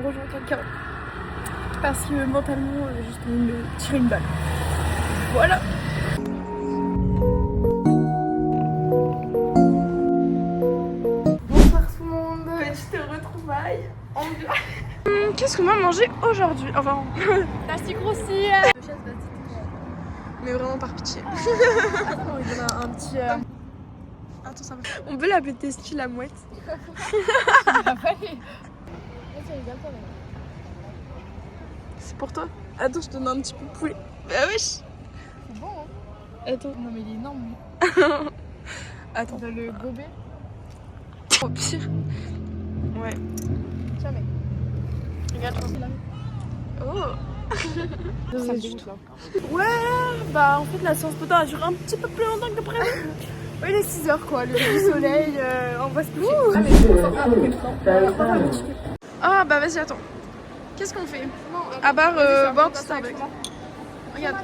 rejoint quelqu'un. Parce que mentalement, juste envie de me tirer une balle. Voilà. Bonsoir tout le monde, petite retrouvaille. Qu'est-ce qu'on a mangé aujourd'hui? Enfin, plastique aussi. Mais vraiment par pitié. Attends, il y en a un petit. Attends, ça va. On peut l'appeler Testi la mouette. C'est pour toi. Attends, je te donne un petit peu de poulet. Bah wesh. C'est bon, hein? Attends. Non, mais il est énorme. Attends. On va le gober. Au pire. Ouais. Tiens, mec. Regarde, je pense là. Oh. Ça me dégoûte là. Ouais, bah en fait la séance photo a duré un petit peu plus longtemps que prévu. Oui, il est 6h quoi, le soleil, on va se coucher. Ah, mais c'est trop ah bah vas-y, attends. Qu'est-ce qu'on fait? À part boire du Starbucks. Regarde.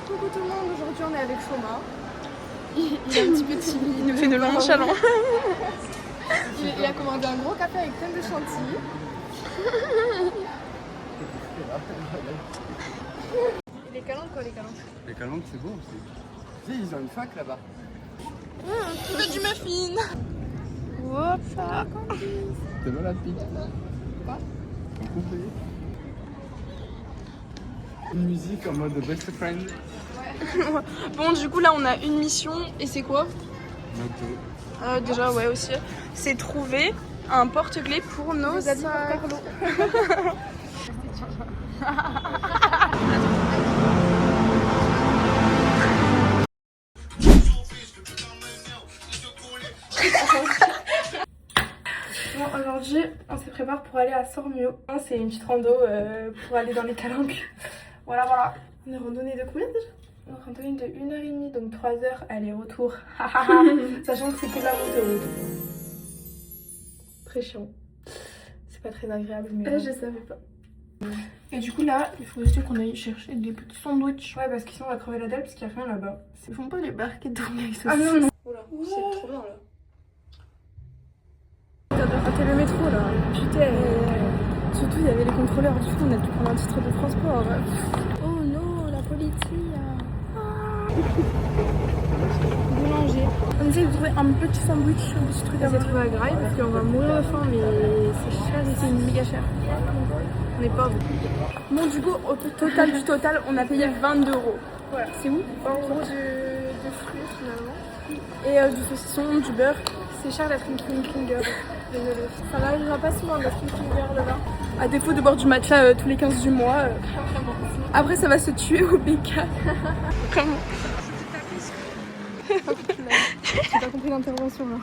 Coucou tout le monde, aujourd'hui on est avec Choma. Il est un petit peu timide. Il nous fait de nonchalant. Il a commandé un gros café avec plein de chantilly. Les calanques quoi, les calanques? Les calanques c'est beau aussi. Si, ils ont une fac là-bas. Tu veux du muffin? Hop. T'es malade, Pete? Quoi? Une musique en mode best friend. Bon, du coup là on a une mission et c'est quoi? Bientôt. Déjà ouais aussi. C'est trouver un porte-clés pour nos sacs. Bon, aujourd'hui, on se prépare pour aller à Sormio. C'est une petite rando pour aller dans les calanques. Voilà, voilà. On est randonnée de combien déjà? On est randonnée de 1h30, donc 3h aller-retour. Sachant que c'est que la route de retour. Très chiant. C'est pas très agréable, mais. Je savais pas. Et du coup, là, il faut juste qu'on aille chercher des petits sandwichs. Ouais, parce que sinon on va crever la dalle parce qu'il y a rien là-bas. Ils font pas les barquettes dormir avec ça. Ah non, non. Oh là, c'est trop bien là. T'as raté le métro là, putain. Surtout il y avait les contrôleurs, du coup on a dû prendre un titre de transport. Oh non, la police. Boulanger. On essaie de trouver un petit sandwich, un petit truc à trouver à Graille parce qu'on va mourir de faim, mais c'est cher et c'est méga cher. On est pauvres. Bon, du coup, au total du total, on a payé 22 €. Voilà, c'est où? En gros de fruits finalement. Et du saucisson, du beurre. C'est cher la Finger. Désolée. Ça n'arrivera pas souvent la Finger là-bas. À défaut de boire du matcha tous les 15 du mois. Après, ça va se tuer au BK. Vraiment. J'ai pas compris l'intervention là.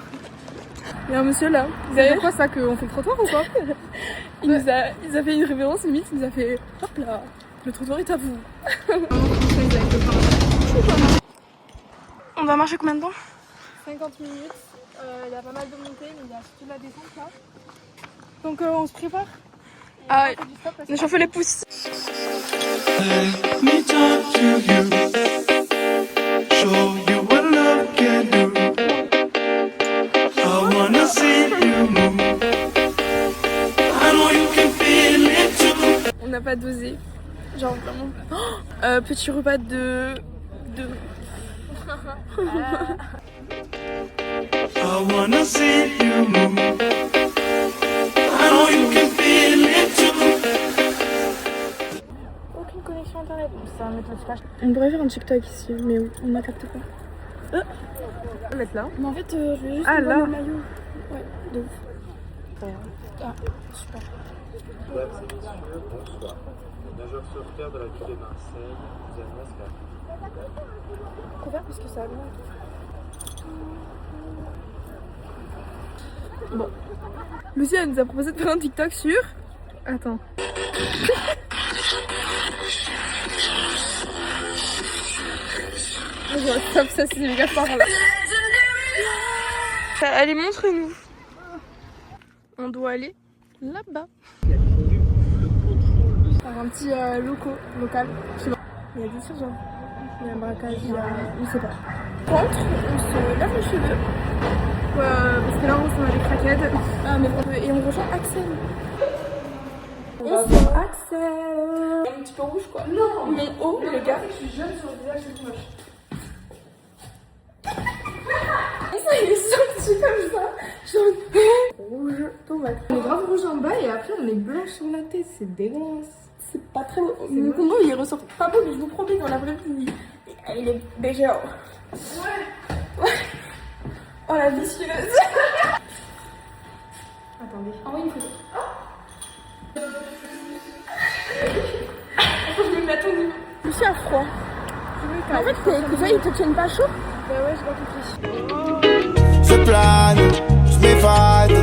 Il y a un monsieur là. C'est quoi ça, qu'on fait le trottoir ou quoi? Il nous a fait une révérence limite, il nous a fait hop là, le trottoir est à vous. On va marcher combien de temps? 50 minutes. Il y a pas mal de montées, mais il y a surtout la descente là. Donc on se prépare. Ah, on a chauffé les pouces. Let me talk to you, show you what love can do. I wanna see you move. I know you can feel it too. On n'a pas dosé, genre vraiment. Oh, petit repas de... I wanna see you move. I know you can feel it too. Aucune connexion internet, ça va mettre le flash. On pourrait faire un TikTok ici, mais on n'a capté pas. On va mettre là. Mais en fait, je vais juste voir le maillot. Ouais, de ouf. Ah, super. Bonsoir. Nageur sauveteur de la ville de Marseille, vous avez masque. Couvert parce que ça a loin. Bon. Lucie, elle nous a proposé de faire un TikTok sur... Attends. Ça c'est méga fort là. Allez, montre-nous. On doit aller là-bas. Un petit local. Je sais pas. Il y a des choses, genre. Il y a un braquage, il y a... Je sais pas. Contre, on se lave les cheveux. Parce que là, on a des craquettes. Ah, mais... Et on rejoint Axel. On sent Axel. Un petit peu rouge quoi. Non. Mon haut, les gars. Je suis jeune sur le visage, c'est moche. Il est sorti comme ça. Genre rouge tomate. On est grave rouge en bas et après on est blanc sur la tête, c'est dégueulasse. C'est pas très beau. Le combo il ressort pas beau, mais je vous promets dans la vraie vie. Il est déjà. Ouais. Oh la vicieuse. Attendez. Envoie une photo. Attends, je me mets à ton niveau. Je suis à froid. En fait, tes cousins ils te tiennent pas chaud. Bah ouais, j'ai pas compris. Je plane, je m'évade.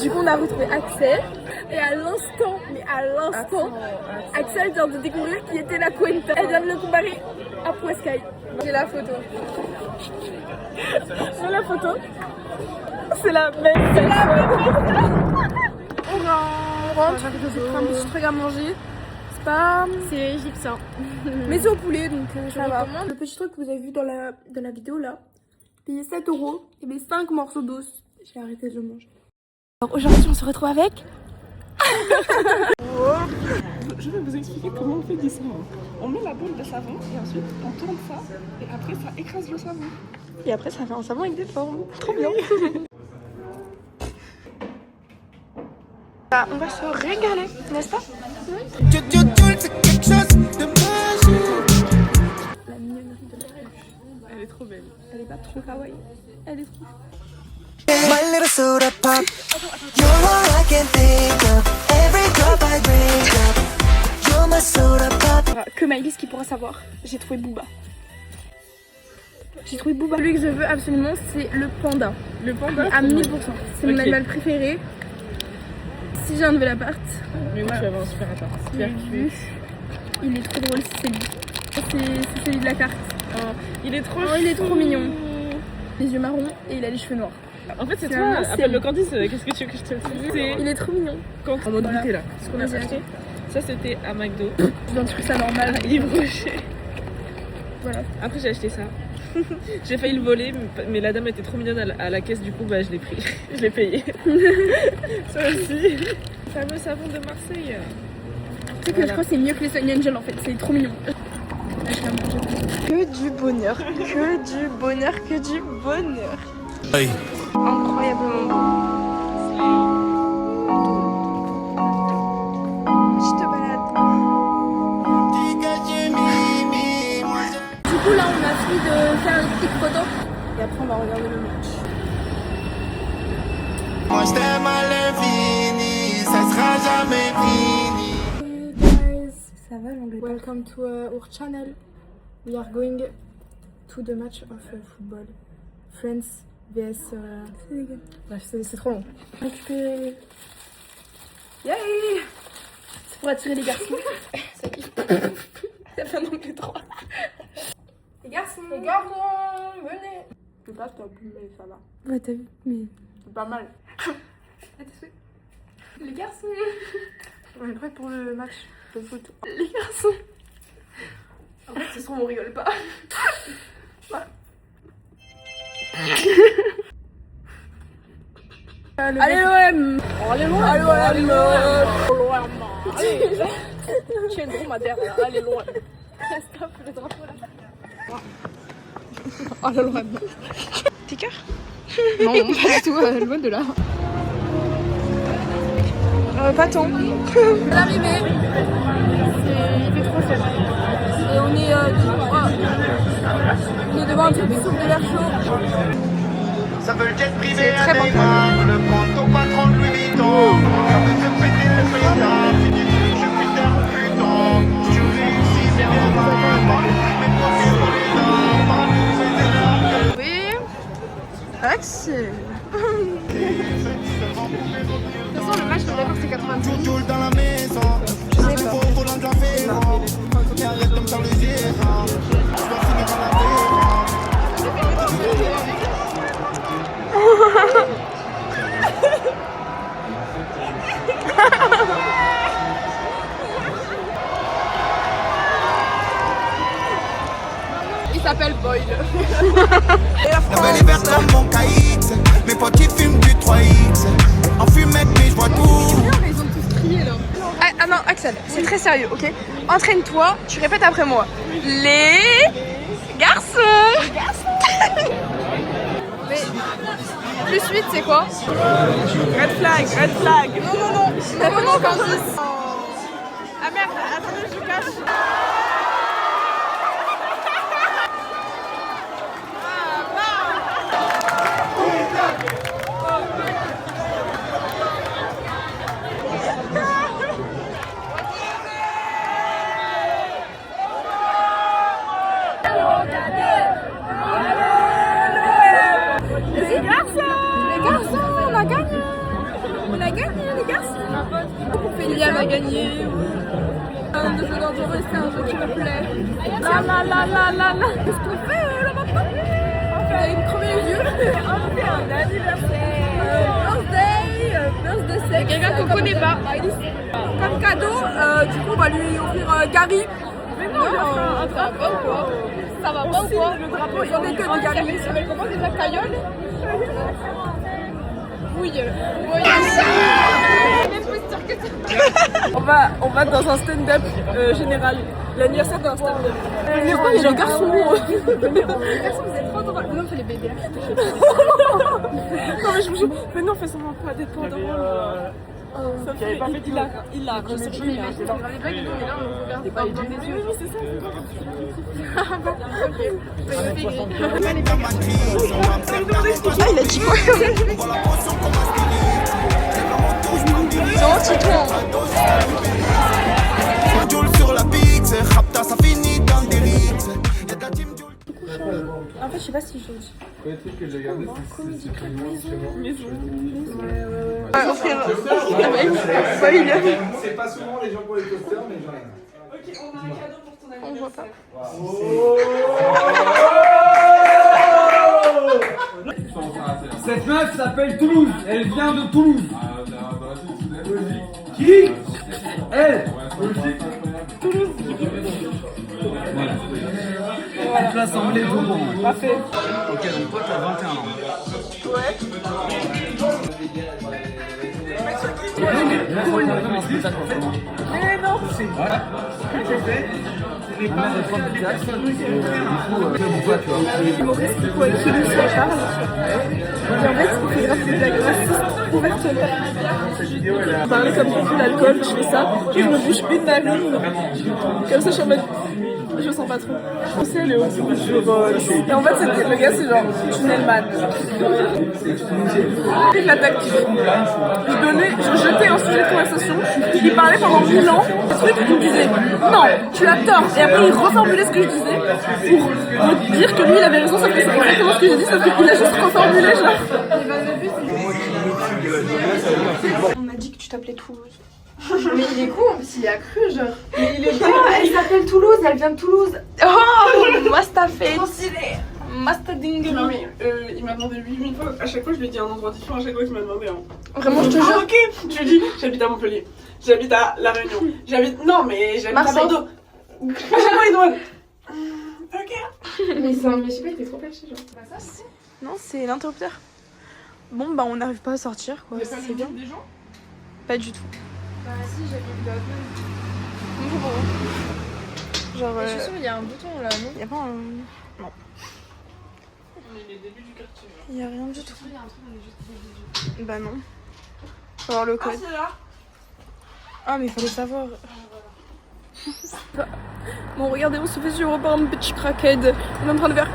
Du coup, on a retrouvé Axel. Et à l'instant, Axel vient de découvrir qui était la Cuenta. Elle vient de le comparer à Puescaï. J'ai la photo. J'ai la photo. C'est la même personne. On rentre. On prend un petit truc à manger. C'est pas... C'est égyptien. Mais c'est au poulet, donc ça va. Le petit truc que vous avez vu dans la vidéo là, payé 7 €, il y avait 5 morceaux d'os. J'ai arrêté de le manger. Alors aujourd'hui, on se retrouve avec... Je vais vous expliquer comment on fait du savon. On met la boule de savon et ensuite on tourne ça et après ça écrase le savon. Et après, ça fait un savon avec des formes. Trop bien. On va se régaler, n'est-ce pas? C'est quelque chose de magique. La mignonnerie de la rue. Elle est trop belle. Elle est pas trop kawaii. Elle est trop... My little soda pop, you're all I can think of. Every drop I drink up, you're my soda pop. Que Maëlys qui pourra savoir, j'ai trouvé Booba. J'ai trouvé Booba. Celui que je veux absolument, c'est le panda. Le panda À 1000%. C'est mon Ok. animal préféré. Si j'ai un nouvel appart, Mais moi je vais avoir un super appart. Super vu, il est trop drôle, c'est lui. C'est celui de la carte. Il est trop Oh, il est trop mignon. Les yeux marrons et il a les cheveux noirs. En fait c'est C'est toi, un appelle-le Candice, qu'est-ce que tu veux que je te dise? C'est Il est trop mignon. quand en mode Voilà. goûter là. Ce qu'on a Vas-y, acheté. Ça c'était à McDo. Je viens de trouver ça normal. Yves Rocher. Voilà. Après j'ai acheté ça. J'ai failli le voler mais la dame était trop mignonne à la caisse, du coup bah je l'ai pris. Je l'ai payé. Ça aussi. Le fameux savon de Marseille. Tu sais que je crois que c'est mieux que les Sunny Angel en fait, c'est trop mignon. Que du bonheur, que du bonheur, que du bonheur. Hey. Incroyablement beau. Je te balade. Du coup là on a fini de faire une petite photo et après on va regarder le match. Moi je t'aime à l'infini, ça sera jamais fini. Hey guys, ça va l'anglais? Welcome to our channel. We are going to the match of football. France vs Sénégal. Bref, c'est trop long. Récupérer. Yay! C'est pour attirer les garçons. Ça y est. Ça fait un anglais 3. Les garçons, venez. Je sais pas si t'as pu, mais ça va. Ouais, t'as vu, mais c'est pas mal. Les garçons. On est prêts pour le match de foot. Les garçons. En fait, ce soir, on rigole pas. Voilà. Allez l'OM. Allez l'OM. Allez l'OM. Tiens le dromadaire là. Allez l'OM. Stop le drapeau là. Oh l'OM. T'es cœur? Non, pas du tout, loin de là. Pas tant. L'arrivée. Il fait trop chaud. Et on est devant un truc qui souffle de l'air chaud. Ça veut le jet privé à Neymar, le compte au patron de Louis Vuitton. Ça veut se péter le paysage, fini du Jupiter au Pluton. Tu réussis bien mal, mais toi c'est pour les hommes, par nous c'est énorme. Oui. Axel. De toute façon, le match, je suis d'accord, c'est 90. Tout dans la maison, je sais pas. Au volant de la vélo, il reste comme dans les erreurs. Je dois finir à la Il s'appelle Boyle. La belle est verte comme mon KX. Mes potes ils fument du 3X. En fumette mais je vois tout. Ils ont tous crié là. Ah non, Axel, c'est très sérieux, ok? Entraîne-toi, tu répètes après moi. Les garçons. Mais plus 8, c'est quoi? Red flag, red flag. Non, Candice. Ah merde, attendez, je vous cache. Les garçons, on a gagné. On a gagné, les garçons. Ophélia a gagné. Un de jeux d'enduro, c'est un jeu qui me plaît. La. Qu'est-ce qu'on fait là maintenant? On fait une crever les yeux. On fait un anniversaire. Birthday sexe. Quelqu'un qu'on connaît pas. Comme cadeau, du coup, on va lui offrir Gary. Mais non, un drapeau ou quoi? Ça va pas ou quoi? Le drapeau, il y en a que de Gary. Ça s'appelle comment déjà? Caillole? Oui. On va dans un stand-up général. L'anniversaire d'un stand-up. Il y a des garçons. Les garçons, vous êtes trop drôles. Non, c'est les bébés. Non mais je vous jure. Mais non, fais semblant qu'on a des points drôles. Ça fait il a. Je sais pas. Les blagues, non, mais là, on regarde pas dans les yeux. Oui, c'est ça. Ah, il a dit quoi? Non, citron. Joule sur la pizza, Rapta, ça finit dans le délite. Y'a de la team Joule. En fait, je sais pas si je le dis. Le truc que j'ai gardé, c'est c'est pas souvent les gens pour les coasters, mais j'en ai. Ok, on a un cadeau pour ton anniversaire. On voit pas. Cette meuf s'appelle Toulouse, elle vient de Toulouse. Qui? Elle. Toulouse. Voilà. Place en blé bon. Parfait. Ok, donc toi t'as 21 ans. Mais non. Humoriste qui quoi qui lui soit Charles. Et en fait, il fait grave des blagues racistes ouvertement. Parler comme beaucoup l'alcool, je fais ça, je me bouche une narine. Comme ça, je suis en mode. Je sens pas trop. Je sais, Léo. Et en fait, le gars, c'est genre Tunnelman. Il l'attaque. Je jetais un sujet de conversation. Il lui parlait pendant 1000 ans. Ce truc, il me disait non, tu as tort. Et après, il reformulait ce que je disais pour me dire que lui, il avait raison. Sauf que c'est exactement ce que j'ai dit. Sauf qu'il a juste reformulé, genre. On m'a dit que tu t'appelais Toulouse. Mais il est con, en plus il a cru genre. Mais il est con. Elle s'appelle Toulouse, elle vient de Toulouse. Oh, Mastafé. Mastading. Non mais il m'a demandé 8000 fois, à chaque fois je lui ai dit un endroit différent, à chaque fois qu'il m'a demandé Vraiment, je te jure. Ok, je lui ai dit j'habite à Montpellier, j'habite à La Réunion, j'habite Marseille. à Bordeaux. À chaque fois il demande. Ok. Mais je sais pas, il était trop perché genre. Bah ça c'est. Non, c'est l'interrupteur. Bon bah on n'arrive pas à sortir quoi, c'est bien. Des gens. Pas du tout. Bah si, j'avais vu la Genre Je suis sûre, il y a un bouton là, non? y a pas un... On est les débuts du quartier. Y a rien du tout. Il y a un truc, on est juste des Bah non. Faut avoir le Ah code. c'est là. Ah mais il fallait savoir. Bon regardez, on se fait suivre par un petit crackhead. On est en train de faire...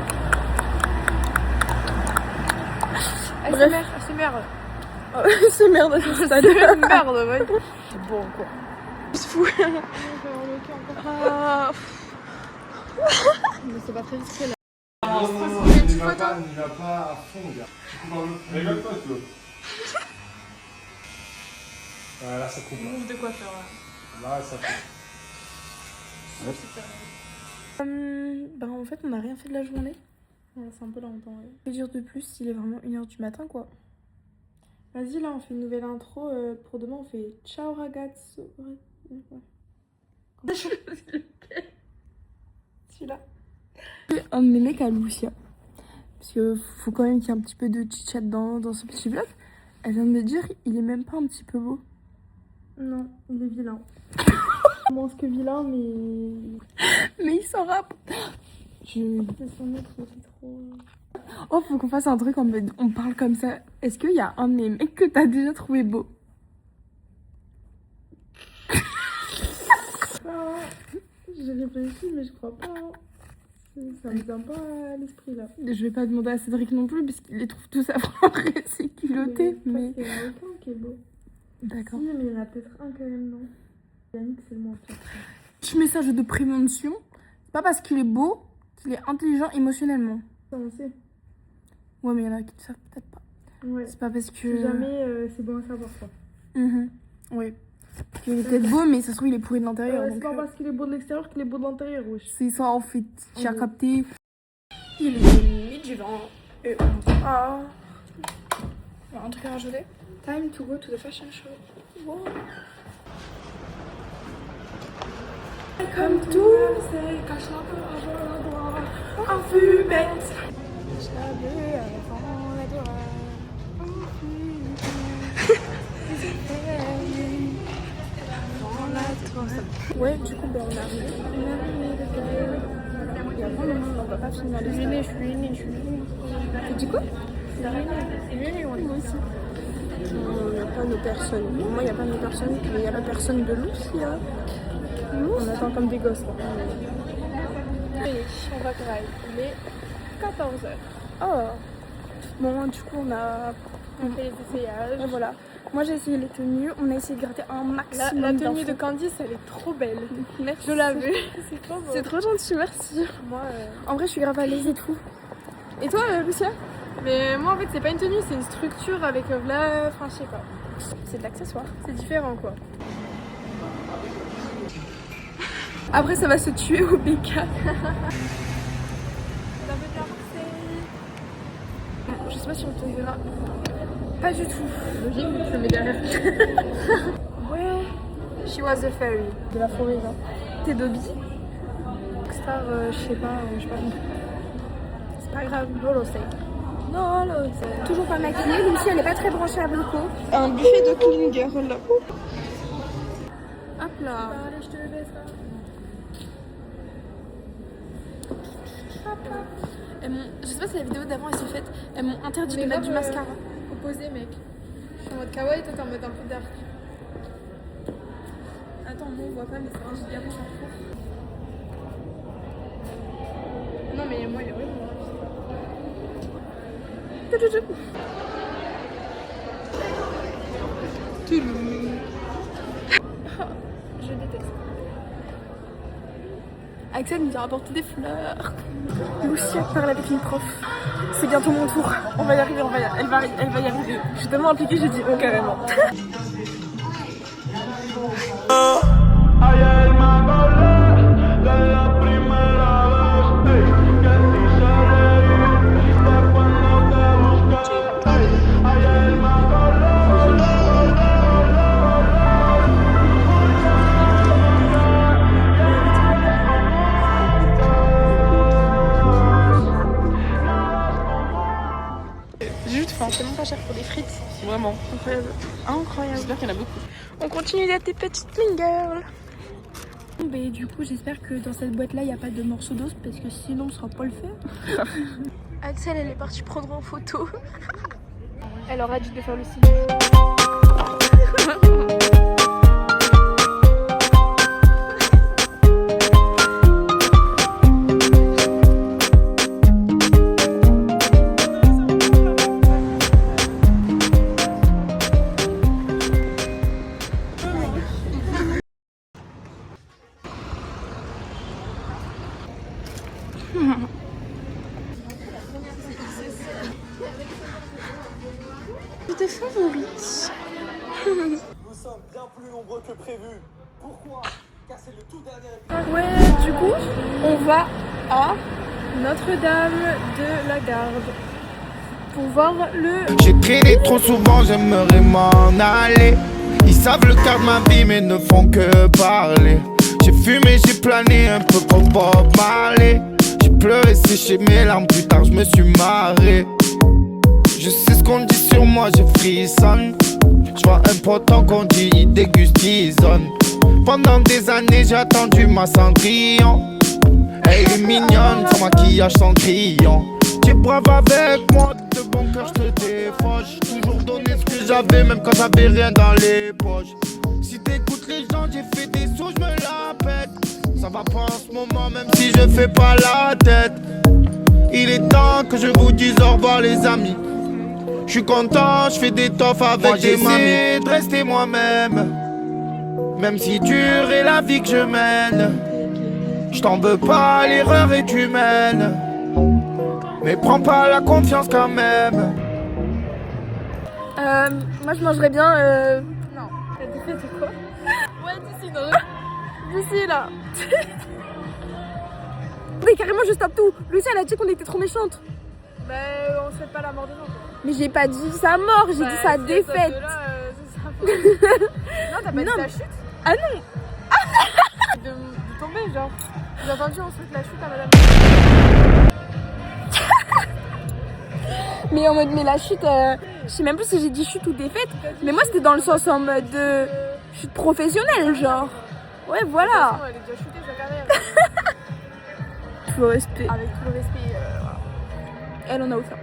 Bref. C'est merde. C'est merde à ce stade. Merde, ouais. Bon quoi. C'est fou. Ah, Mais c'est pas très discret là. Il va pas à fond, gars. Rigole-toi, tu vois. Là, ça coupe. Move de quoi faire là. Là, ça coupe. bah en fait on n'a rien fait de la journée. C'est un peu longtemps. Ouais. Que dire de plus, il est vraiment 1h du matin quoi. Vas-y là on fait une nouvelle intro pour demain, on fait ciao ragazzo. Celui-là. Un de mes mecs à Lucia. Parce que faut quand même qu'il y ait un petit peu de chit-chat dans ce petit vlog. Elle vient de me dire il est même pas un petit peu beau. Non, il est vilain. Moins que vilain, mais il s'en rappe. c'est son mec qui est trop... Oh, faut qu'on fasse un truc en mode on parle comme ça. Est-ce qu'il y a un de mes mecs que t'as déjà trouvé beau? J'ai réfléchi, mais je crois pas. Ça me vient pas à l'esprit là. Je vais pas demander à Cédric non plus, parce qu'il les trouve tous affreux et c'est culotté. Mais... Il y en a aucun qui est beau. D'accord. Si, mais il y en a peut-être un quand même, non? Yannick, c'est le moins pire. Petit message de prévention. C'est pas parce qu'il est beau qu'il est intelligent émotionnellement. Ça, on sait. Ouais, mais il y en a qui ne savent peut-être pas. Ouais. C'est pas parce que... Si jamais, c'est bon à savoir quoi. Oui. Parce qu'il est peut-être beau, mais ça se trouve, il est pourri de l'intérieur. C'est pas parce qu'il est beau de l'extérieur qu'il est beau de l'intérieur, wesh. C'est ça, en fait. Tu as capté. Il est midi 20 et on va... Il y a un truc à rajouter. Time to go to the fashion show. Wow. Comme tout, c'est cache la peur, en fumette. Ouais, du coup, ben, on a arrivé. Et après, on va pas finir les Je suis née. Et du coup, Je suis née, moi aussi. Il n'y a pas de personne. Moi, il n'y a pas de personne. Mais il y a la personne de Lucia. On attend comme des gosses là. Allez, on va grailler. Il est 14h. Oh. Bon, du coup, on a... On fait les essayages. Et voilà. Moi, j'ai essayé les tenues. On a essayé de gratter un maximum La tenue de d'infos. Candice, elle est trop belle. Merci. Je l'ai vue. C'est trop beau. C'est trop gentil, merci. Moi, En vrai, je suis grave à l'aise et tout. Et toi, Lucia? Mais moi, en fait, c'est pas une tenue, c'est une structure avec là. Enfin, je sais pas. C'est de l'accessoire. C'est différent quoi. Après, ça va se tuer au BK. Je sais pas si on te verra. Pas du tout. Logique, je le mets derrière. Ouais. She was a fairy. De la forêt, genre. T'es Dobby? Star, je sais pas compris. C'est pas grave, Lolo c'est. Non, Lolo c'est. Toujours pas maquillée. Lucie, elle est pas très branchée à Bloco. Un buffet de clean girl. Hop là. Allez, je te le baisse là. Je sais pas si la vidéo d'avant elle s'est faite. Elles m'ont interdit de mettre du mascara. Opposé, mec. Je suis en mode kawaii, toi t'es en mode un peu dark. Attends, moi on voit pas, mais c'est un giga rouge. Non, mais moi, il est vraiment. Je déteste. Axel nous a rapporté des fleurs. Lucia parle avec une prof. C'est bientôt mon tour. On va y arriver, elle va y arriver. Je suis tellement impliquée, j'ai dit oh carrément. C'est tellement pas cher pour des frites. Vraiment. Incroyable. Incroyable. J'espère qu'il y en a beaucoup. On continue d'être des petites clean girls. Mais du coup, j'espère que dans cette boîte-là, il n'y a pas de morceaux d'os parce que sinon, on ne saura pas le faire. Axel, elle est partie prendre en photo. Elle aura dit de faire le signe. Tes favorites. Nous sommes bien plus nombreux que prévu. Pourquoi? Car c'est le tout dernier épisode. Ouais, du coup, on va à Notre-Dame de la Garde pour voir le. J'écris trop souvent, j'aimerais m'en aller. Ils savent le quart de ma vie mais ne font que parler. J'ai fumé, j'ai plané un peu comme Bob Marley. J'ai pleuré, séché mes larmes, plus tard je me suis marré. Je sais ce qu'on dit sur moi, je frissonne. Je vois un pote en conduit, il déguste, isonne. Pendant des années, j'ai attendu ma Cendrillon. Elle est mignonne, son maquillage sans crayon. Tu es brave avec moi, de bon cœur, je te défauche. Toujours donné ce que j'avais, même quand j'avais rien dans les poches. Si t'écoutes les gens, j'ai fait des sous, je me la pète. Ça va pas en ce moment, même si je fais pas la tête. Il est temps que je vous dise au revoir les amis. Je suis content, je fais des toffes avec des mamies. J'essaie de rester moi-même, même si dure est la vie que je mène. Je t'en veux pas, l'erreur est humaine, mais prends pas la confiance quand même. Moi je mangerais bien Non. T'as dit c'est quoi? Ouais, d'ici, non. D'ici, là. Oui, carrément, je stoppe tout. Lucie, elle a dit qu'on était trop méchantes. Bah, on se fait pas la mort des gens, quoi. Mais j'ai pas dit sa mort, j'ai dit sa défaite. Non, t'as pas dit la chute? Ah non. De tomber, genre. J'ai entendu, on souhaite la chute à madame. Mais en mode, mais la chute, je sais même plus si j'ai dit chute ou défaite. Mais moi, c'était dans le sens en mode chute professionnelle, genre. Ouais, voilà. Elle est déjà shootée sa carrière. Tout le respect. Avec tout le respect, voilà. Elle en a offert.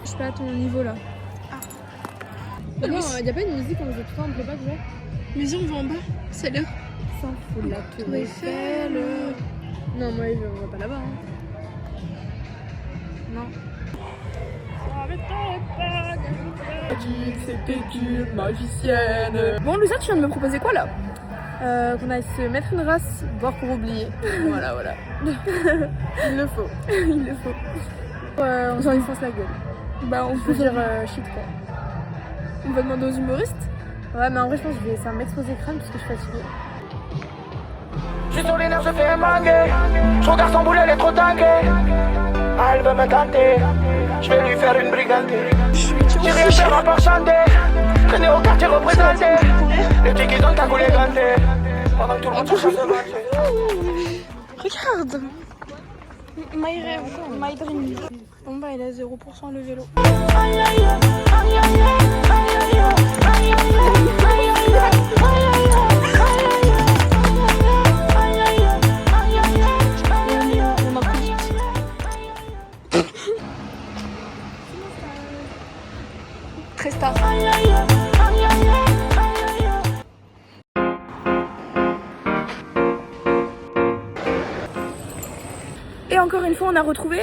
Je suis pas à ton niveau là. Ah. Non, y'a pas une musique, on faisait tout le temps, on peut pas jouer. Mais si on va en bas, c'est l'heure. S'en fout de la tour Eiffel. Non, moi on va pas là-bas. Hein. Non. C'était une magicienne. Bon, Lucien, tu viens de me proposer quoi là? Qu'on aille se mettre une race, boire pour oublier. Voilà, voilà. Il le faut. Il le faut. On s'en défonce la gueule. Bah, on Je peut veux dire shit quoi. On va demander aux humoristes. Ouais, mais en vrai, je pense que ça va m'exploser le crâne parce que je suis fatiguée. Je suis sur les nerfs, je fais manguer. Je regarde son boule, elle est trop dinguée. Elle veut me tenter, je vais lui faire une brigade. J'ai rien faire à part chanter. Traîner au quartier représenté. Les petits qui donnent ta coulée gantée. Pendant que tout le monde cherche à se matcher. Regarde. My rêve, my dream. Bon bah il a 0% le vélo. Très star. Et encore une fois, on a retrouvé.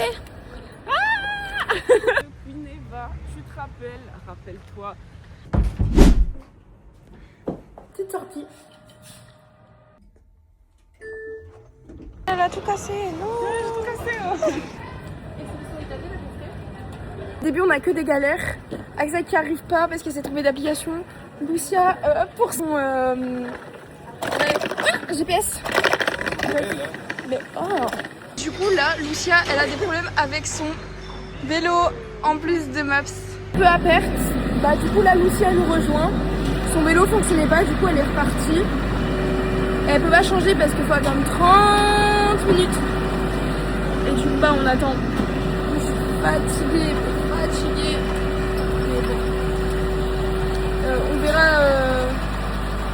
Neva, tu te rappelles, rappelle-toi. Petite sortie. Elle a tout cassé, non. J'ai tout cassé. Au début, on a que des galères. Axel qui arrive pas parce qu'elle s'est trompée d'application. Lucia pour son GPS. Mais oh. Du coup là, Lucia, elle a des problèmes avec son vélo en plus de Maps. Peu à perte. Bah du coup là, Lucia nous rejoint. Son vélo fonctionnait pas, du coup elle est repartie. Et elle peut pas changer parce qu'il faut attendre 30 minutes. Et du coup bah on attend. Je suis fatiguée. Mais bon. On verra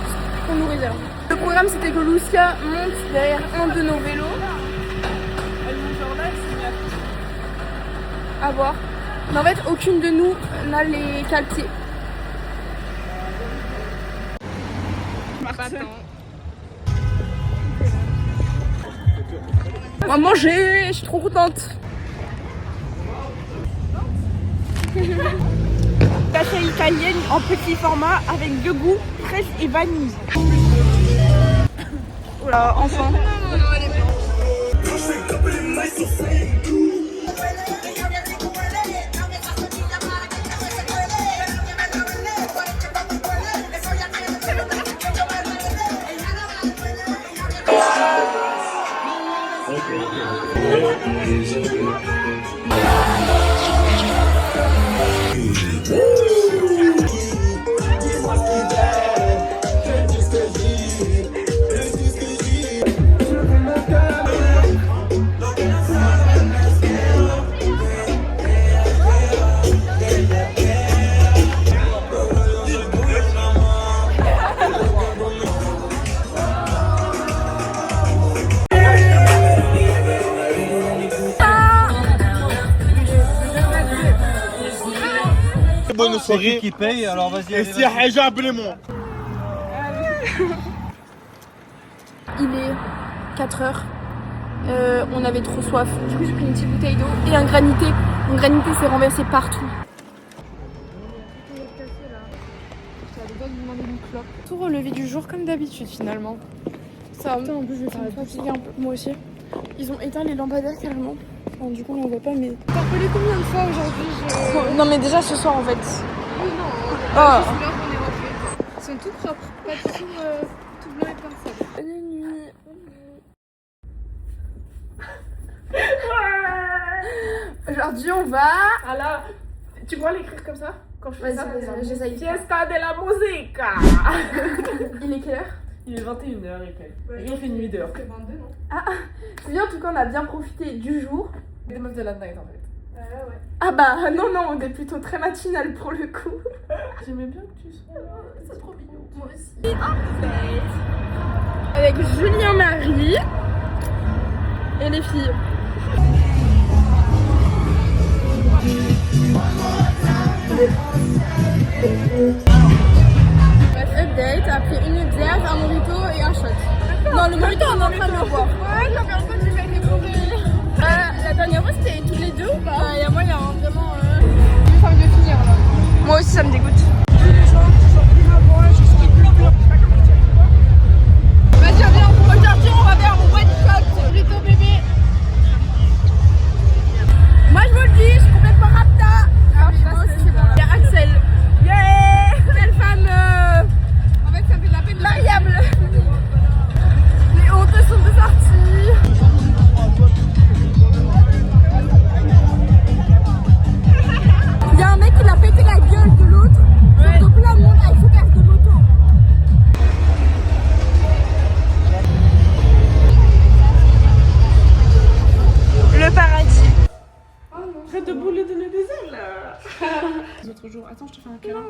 ce qu'on nous réserve. Le programme c'était que Lucia monte derrière un de nos vélos. Elle monte genre là, elle s'est mise à À voir. Mais en fait aucune de nous n'a les cale-pieds. On va manger, je suis trop contente. Pâté italienne en petit format avec deux goûts, fraise et vanille. Oula, enfin. bonne soirée. Qui paye, alors vas-y. Et si Haja, appelez-moi. Il est 4h. On avait trop soif. Du coup, j'ai pris une petite bouteille d'eau et un granité. Mon granité s'est renversé partout. Tout relevé du jour comme d'habitude finalement. Ça, putain, en plus, je vais me fatiguer un peu. Moi aussi. Ils ont éteint les lampadaires carrément. Bon, du coup, on ne voit pas, mais. T'as appelé combien de fois aujourd'hui Non, mais déjà ce soir en fait. Oui, non, Ah. juste l'heure qu'on est rentrés. Ils sont tout propres, pas du tout blanc et pinceau. Bonne nuit. Aujourd'hui, on va. Alors, tu pourras l'écrire comme ça quand je fais ça? J'essaye. Fiesta de la musica. Il est quelle heure? Il est 21h et quelques. Il fait nuit dehors. C'est 22, non? C'est bien, en tout cas, on a bien profité du jour. Des meufs de la night en fait. Ouais. Ah bah non, on est plutôt très matinal pour le coup. J'aimais bien que tu sois là. C'est trop mignon. Moi aussi. Avec Julien Marie et les filles. Bref, update, après une bière, un mojito et un shot. Non, le mojito on est en train de le boire. Ouais, la première fois que j'ai été bourrée. La dernière fois c'était tous les deux ou pas? Il y a moyen, vraiment. J'ai faim de finir là. Moi aussi ça me dégoûte. Vas-y, viens, aujourd'hui on va faire un one shot. Mojito bébé. Moi je vous le dis, je suis complètement rapta. Ah oui, moi aussi. Il y a Axel. Yeah! Quelle femme En fait, ça me fait de la peine de variable. Les hontes sont de sortie. Il y a un mec qui l'a pété la gueule de l'autre. Ouais. Donc là, le monde a une super de moto. Le paradis. Arrête de bouler de le désert là. Les autres jours. Attends, je te fais un câlin.